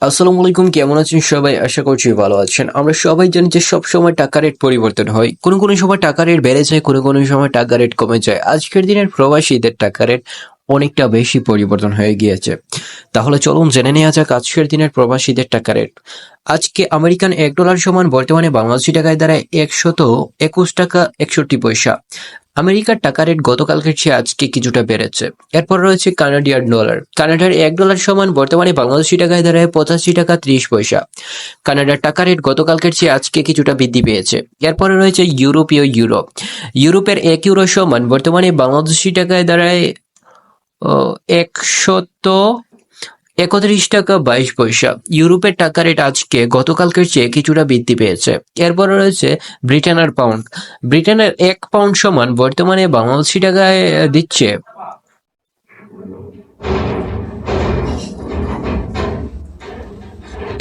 আসসালামু আলাইকুম, কেমন আছেন সবাই? আশা করছি ভালো আছেন। আমরা সবাই জানি যে সবসময় টাকা রেট পরিবর্তন হয়। কোনো সময় টাকা রেট বেড়ে যায়, কোনো সময় টাকা রেট কমে যায়। আজকের দিনের প্রবাসীদের টাকা রেট অনেকটা বেশি পরিবর্তন হয়ে গিয়েছে। তাহলে চলুন জেনে নেওয়া যাক আজকের দিনের প্রবাসীদের টাকা রেট। আজকে আমেরিকান $1 সমান বর্তমানে বাংলাদেশি টাকায় দাঁড়ায় 121 টাকা 61 পয়সা। আমেরিকার টাকা রেট গতকালকের চেয়ে আজকে কিছুটা বেড়েছে। এরপর রয়েছে কানাডিয়ান ডলার। কানাডার $1 সমান বর্তমানে বাংলাদেশি টাকায় দাঁড়ায় 85 টাকা 30 পয়সা। কানাডার টাকা রেট গতকালকের চেয়ে আজকে কিছুটা বৃদ্ধি পেয়েছে। এরপরে রয়েছে ইউরোপীয় ইউরো। ইউরোপের €1 সমান বর্তমানে বাংলাদেশি টাকায় দাঁড়ায় 131 টাকা 22 পয়সা। ইউরোপের টাকা রেট আজকে গতকালকের চেয়ে কিছুটা বৃদ্ধি পেয়েছে। এরপরে রয়েছে ব্রিটেনের পাউন্ড। ব্রিটেনের 1 পাউন্ড সমান বর্তমানে বাংলাদেশি টাকায় দিচ্ছে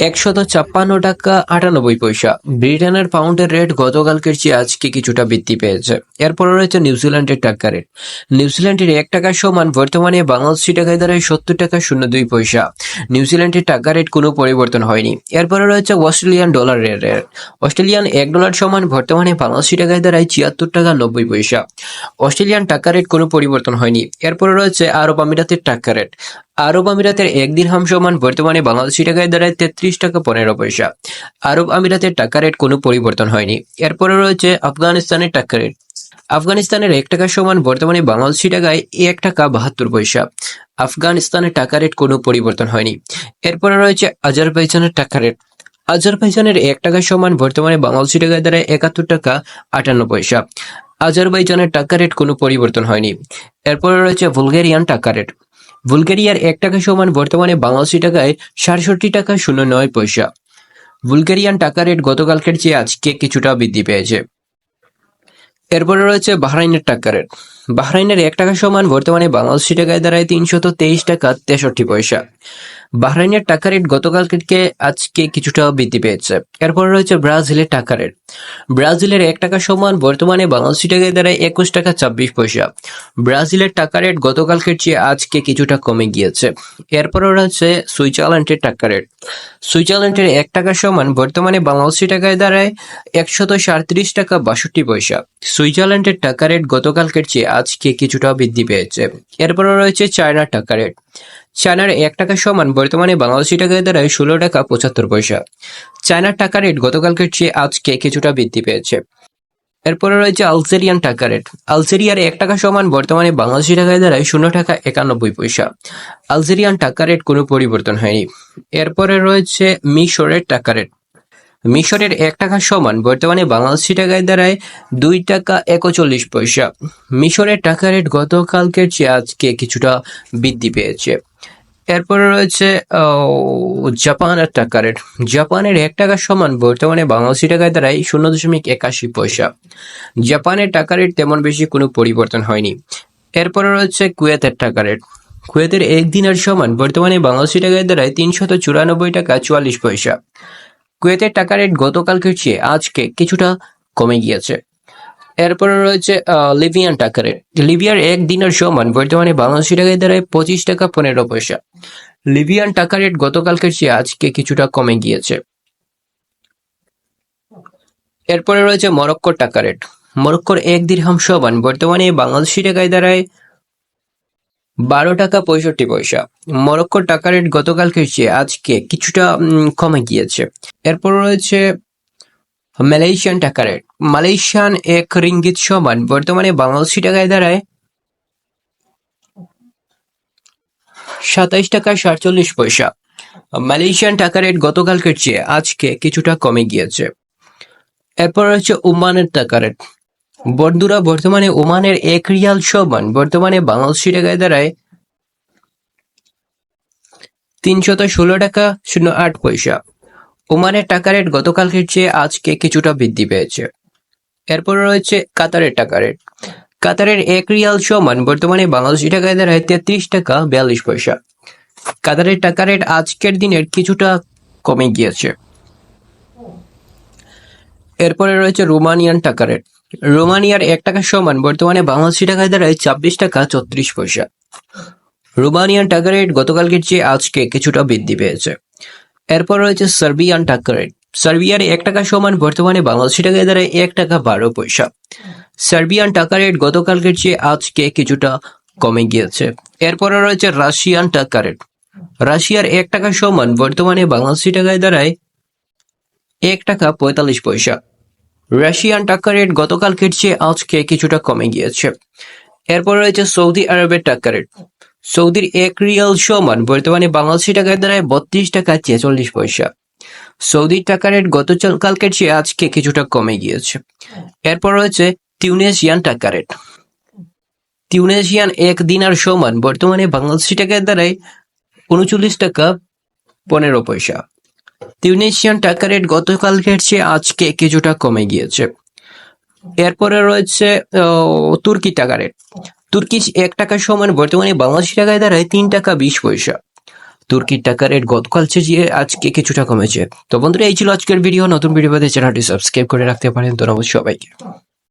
156 টাকা 98 পয়সা। ব্রিটেনের পাউন্ডের রেট গতকালকের চেয়ে আজকে কিছুটা বৃদ্ধি পেয়েছে। এরপরে রয়েছে নিউজিল্যান্ডের টাকা রেট। নিউজিল্যান্ডের 1 টাকা সমান বর্তমানে বাংলাদেশি টাকায় দাঁড়ায় 70 টাকা 02 পয়সা। নিউজিল্যান্ডের টাকা রেট কোনো পরিবর্তন হয়নি। এরপরে রয়েছে অস্ট্রেলিয়ান ডলার রেট। অস্ট্রেলিয়ান $1 সমান বর্তমানে বাংলাদেশি টাকায় দাঁড়ায় 76 টাকা 90 পয়সা। অস্ট্রেলিয়ান টাকা রেট কোনো পরিবর্তন হয়নি। এরপরে রয়েছে আরব আমিরাতের টাকা রেট। আরব আমিরাতের 1 দিরহাম সমান বর্তমানে বাংলাদেশি টাকায় দাঁড়ায় 33 টাকা 15 পয়সা। আরব আমিরাতের টাকা রেট কোনো পরিবর্তন হয়নি। এরপরে রয়েছে আফগানিস্তানের টাকা রেট। আফগানিস্তানের 1 টাকা সমান বর্তমানে বাংলাদেশি টাকায় 1 টাকা 72 পয়সা। আফগানিস্তানের টাকা রেট কোনো পরিবর্তন হয়নি। এরপরে রয়েছে আজারবাইজানের টাকা রেট। আজারবাইজানের 1 টাকা সমান বর্তমানে বাংলাদেশি টাকায় দাঁড়ায় 71 টাকা 58 পয়সা। আজারবাইজানের টাকা রেট কোনো পরিবর্তন হয়নি। এরপরে রয়েছে বুলগেরিয়ান টাকা রেট। বুলগেরিয়ার 1 টাকা সমান বর্তমানে বাংলাদেশি টাকায় 67 টাকা 09 পয়সা। বুলগেরিয়ান টাকা রেট গতকালকের চেয়ে আজকে কিছুটা বৃদ্ধি পেয়েছে। এরপরে রয়েছে বাহরাইনের টাকা রেট। বাহরাইনের 1 টাকা সমান বর্তমানে বাংলাদেশি টাকায় দাঁড়ায় 323 টাকা 63 পয়সা। বাহরাইনের টাকা রেট গতকালকে আজকে কিছুটা বৃদ্ধি পেয়েছে। এরপরে রয়েছে ব্রাজিলের টাকা রেট। ব্রাজিলের 1 টাকা সমান বর্তমানে বাংলাদেশি টাকায় দাঁড়ায় 21 টাকা 26 পয়সা। ব্রাজিলের টাকা রেট গতকালকের চেয়ে আজকে কিছুটা কমে গিয়েছে। এরপরে রয়েছে সুইজারল্যান্ডের টাকা রেট। সুইজারল্যান্ডের 1 টাকা সমান বর্তমানে বাংলাদেশি টাকায় দাঁড়ায় 137 টাকা 62 পয়সা। সুইজারল্যান্ডের টাকা রেট গতকালকের চেয়ে আজকে কিছুটা বৃদ্ধি পেয়েছে। এরপরে রয়েছে চায়নার টাকা রেট। চায়নার 1 টাকা সমান বর্তমানে বাংলাদেশি টাকায় দাঁড়ায় 16 টাকা 75 পয়সা। চায়নার টাকা রেট গতকালকের চেয়ে আজকে কিছুটা বৃদ্ধি পেয়েছে। এরপরে রয়েছে আলজেরিয়ান টাকা রেট। আলজেরিয়ার 1 টাকা সমান বর্তমানে বাংলাদেশি টাকায় দাঁড়ায় 0 টাকা 91 পয়সা। আলজেরিয়ান টাকা রেট কোনো পরিবর্তন হয়নি। এরপরে রয়েছে মিশরের টাকা রেট। মিশরের 1 টাকা সমান বর্তমানে বাংলাদেশি টাকায় দাঁড়ায় 2 টাকা 41 পয়সা। মিশরের টাকা রেট গতকালকের চেয়ে আজকে কিছুটা বৃদ্ধি পেয়েছে। এরপরে রয়েছে জাপানের টাকা রেট। জাপানের 1 টাকা সমান বর্তমানে বাংলাদেশি টাকায় দাঁড়ায় 0.81 পয়সা। জাপানের টাকা রেট তেমন বেশি কোনো পরিবর্তন হয়নি। এরপরে রয়েছে কুয়েতের টাকা রেট। কুয়েতের 1 দিনার সমান বর্তমানে বাংলাদেশি টাকায় দাঁড়ায় 394 টাকা 44 পয়সা। কুয়েতের টাকা রেট গতকালকের চেয়ে আজকে কিছুটা কমে গিয়েছে। এরপরে রয়েছে লিবিয়ান টাকা রেট। লিবিয়ার 1 দিনার সমান বর্তমানে বাংলাদেশি টাকায় দাঁড়ায় 25 টাকা 15 পয়সা। লিবিয়ান টাকা রেট গতকালকের চেয়ে আজকে কিছুটা কমে গিয়েছে। এরপরে রয়েছে মরক্কোর টাকা রেট। মরক্কোর 1 দিরহাম সমান বর্তমানে বাংলাদেশি টাকায় দাঁড়ায় 12 টাকা 65 পয়সা। মরক্কোর টাকা রেট গতকালকের চেয়ে আজকে কিছুটা কমে গিয়েছে। এরপর রয়েছে মালয়েশিয়ান টাকা রেট। মালয়েশিয়ান 1 রিঙ্গিত সমান বর্তমানে বাংলাদেশি টাকায় দাঁড়ায় 27 টাকা 47 পয়সা। মালয়েশিয়ান টাকা রেট গতকালকের চেয়ে আজকে কিছুটা কমে গিয়েছে। এরপর রয়েছে ওমানের টাকা রেট। বন্ধুরা, বর্তমানে ওমানের 1 রিয়াল সমান বর্তমানে বাংলাদেশি টাকায় দাঁড়ায় 316 টাকা 08 পয়সা। ওমানের টাকা রেট গতকালকের চেয়ে আজকে কিছুটা বৃদ্ধি পেয়েছে। এরপর রয়েছে কাতারের টাকা রেট। কাতারের 1 রিয়াল সমান বর্তমানে বাংলাদেশি টাকায় দাঁড়ায় 33 টাকা 42 পয়সা। কাতারের টাকা রেট আজকের দিনের কিছুটা কমে গিয়েছে। এরপরে রয়েছে রোমানিয়ান টাকা রেট। রোমানিয়ার 1 টাকা সমান বর্তমানে বাংলাদেশি টাকায় দাঁড়ায় 26 টাকা 34 পয়সা। রোমানিয়ান টাকা রেট গতকালকের চেয়ে আজকে কিছুটা বৃদ্ধি পেয়েছে। এরপর রয়েছে সার্বিয়ান টাকা রেট। সার্বিয়ার 1 টাকা সমান বর্তমানে বাংলাদেশি টাকায় দাঁড়ায় 1 টাকা 12 পয়সা। সার্বিয়ান টাকা রেট গতকালকের চেয়ে আজকে কিছুটা কমে গিয়েছে। এরপরে রয়েছে রাশিয়ান টাকা রেট। রাশিয়ার 1 টাকা সমান বর্তমানে বাংলাদেশি টাকায় দাঁড়ায় 1 টাকা 45 পয়সা। রাশিয়ান টাকা রেট গতকালকের চেয়ে আজকে কিছুটা কমে গিয়েছে। এরপর রয়েছে সৌদি আরবের টাকা রেট। সৌদির 1 রিয়াল সমান বর্তমানে বাংলাদেশি টাকায় দাঁড়ায় 32 টাকা 46 পয়সা। সৌদির টাকা রেট গতকালকের চেয়ে আজকে কিছুটা কমে গিয়েছে। এরপর রয়েছে তিউনেশিয়ান টাকা রেট। তিউনেশিয়ান 1 দিনার সমান বর্তমানে বাংলাদেশি টাকায় দাঁড়ায় 39 টাকা 15 পয়সা। তিউনেশিয়ান টাকা রেট গতকালকের চেয়ে আজকে কিছুটা কমে গিয়েছে। এরপরে রয়েছে তুর্কি টাকা রেট। তুর্কি 1 টাকা সমান বর্তমানে বাংলাদেশি টাকায় দাঁড়ায় 3 টাকা 20 পয়সা। তুর্কির টাকা রেট গতকাল চেয়ে আজকে কিছুটা কমেছে। তো বন্ধুরা, এই ছিল আজকের ভিডিও। নতুন ভিডিও পেতে চ্যানেলটি সাবস্ক্রাইব করে রাখতে পারেন। ধন্যবাদ সবাইকে।